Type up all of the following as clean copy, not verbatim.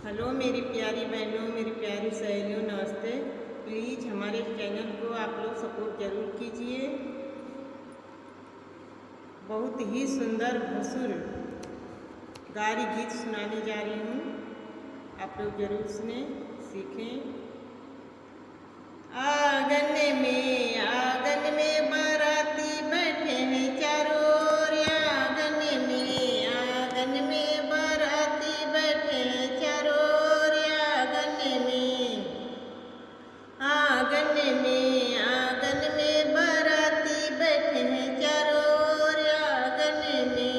Hello मेरी प्यारी बहनों, मेरी प्यारी सहेलियों, नमस्ते। प्लीज़ हमारे चैनल को आप लोग सपोर्ट ज़रूर कीजिए। बहुत ही सुंदर भसुर गारी गीत सुनाने जा रही हूँ, आप लोग ज़रूर सुने, सीखें। आंगन में बाराती बैठे हैं चारों ओर। आंगन में बाराती बैठे हैं चारों ओर। आंगन में बाराती बैठे हैं चारों ओर। आंगन में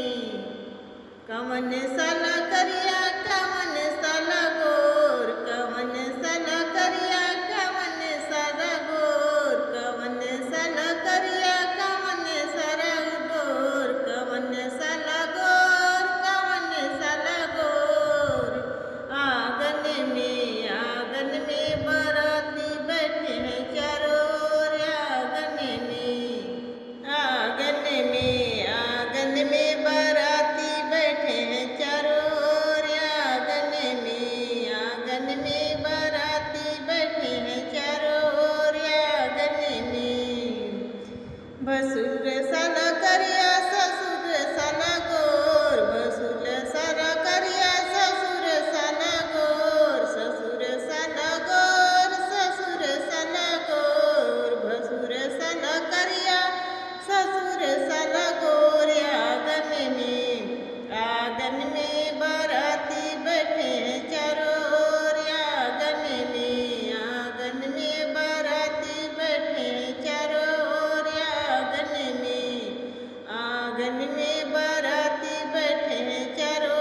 कवन साला करिया, कवन साला गोर, कवन साला करिया, कवन साला गोर, कवन साला करिया, कवन साला गोर, कवन साला गोर, कवन साला गोर। आंगन में बाराती बैठे हैं चारों ओर। आंगन में बाराती बैठे हैं चारों ओर। आंगन में बाराती बैठे हैं चारों ओर। भसुर साला करिया, ससुर साला गोर, भसुर साला करिया, ससुर साला गोर, ससुर साला गोर, ससुर साला गोर, भसुर साला करिया, ससुर साला गोर। आंगन में बाराती बैठे हैं चारों ओर। आंगन में बाराती बैठे हैं चारों ओर। आंगन में बाराती बैठे हैं चारों ओर।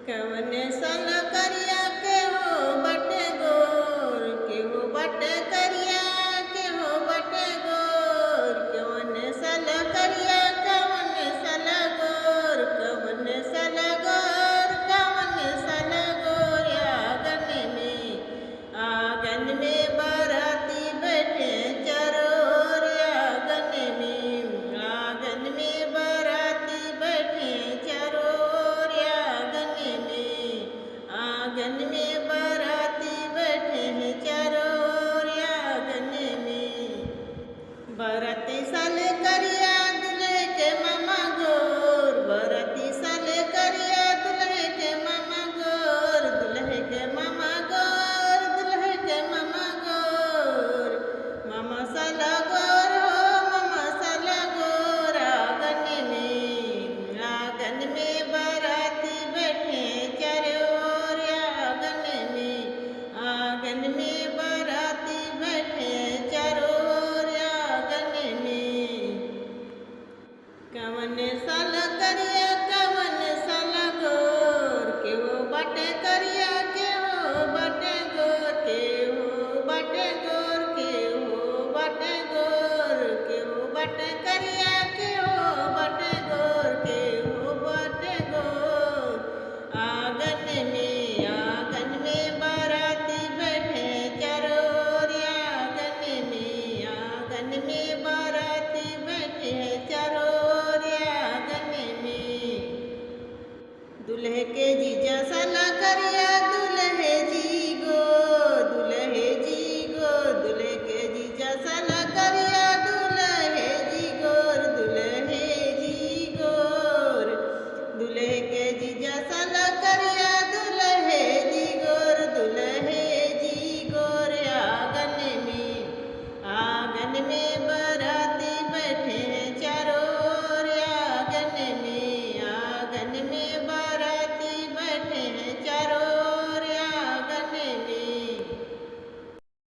कवन साला करिया के हो बटे गोर, के हो बटे करिया, के हो बटे गोर, कवन साला करिया, कवन साला गोर, कवन साला गोर, कवन साला गोर। आंगन में बाराती बैठे चारों ओर। आंगन में बाराती बैठे चारों ओर। आंगन में बाराती बैठे हैं चारों ओर। बाराती साले करिया, दुल्हे के मामा गोर, बाराती साले करिया, दुल्हे के मामा गोर, दुल्हे के मामा गोर, दुल्हे के मामा गोर। मामा साला गोर हो, मामा साला गोर। आंगन में बाराती बैठे चारों ओर। आंगन में बाराती बैठे चारों ओर। कवन साला करिया, कवन साला गोर, के हो बटे करिया, के हो बटे गोर, के हो बटे गोर, के हो बटे गोर, के हो बटे करिया, के हो बटे गोर, के हो बटे गोर। आंगन में बाराती बैठे चारों ओर। आंगन में बाराती बैठे चारों ओर। दुल्हे के जीजा साला करिया, दुल्हे जी गो, दुल्हे जी गो, दुल्हे के जीजा साला करिया, दुल्हे जी गोर, दुल्हे जी गोर, दुल्हे के जीजा साला करिया,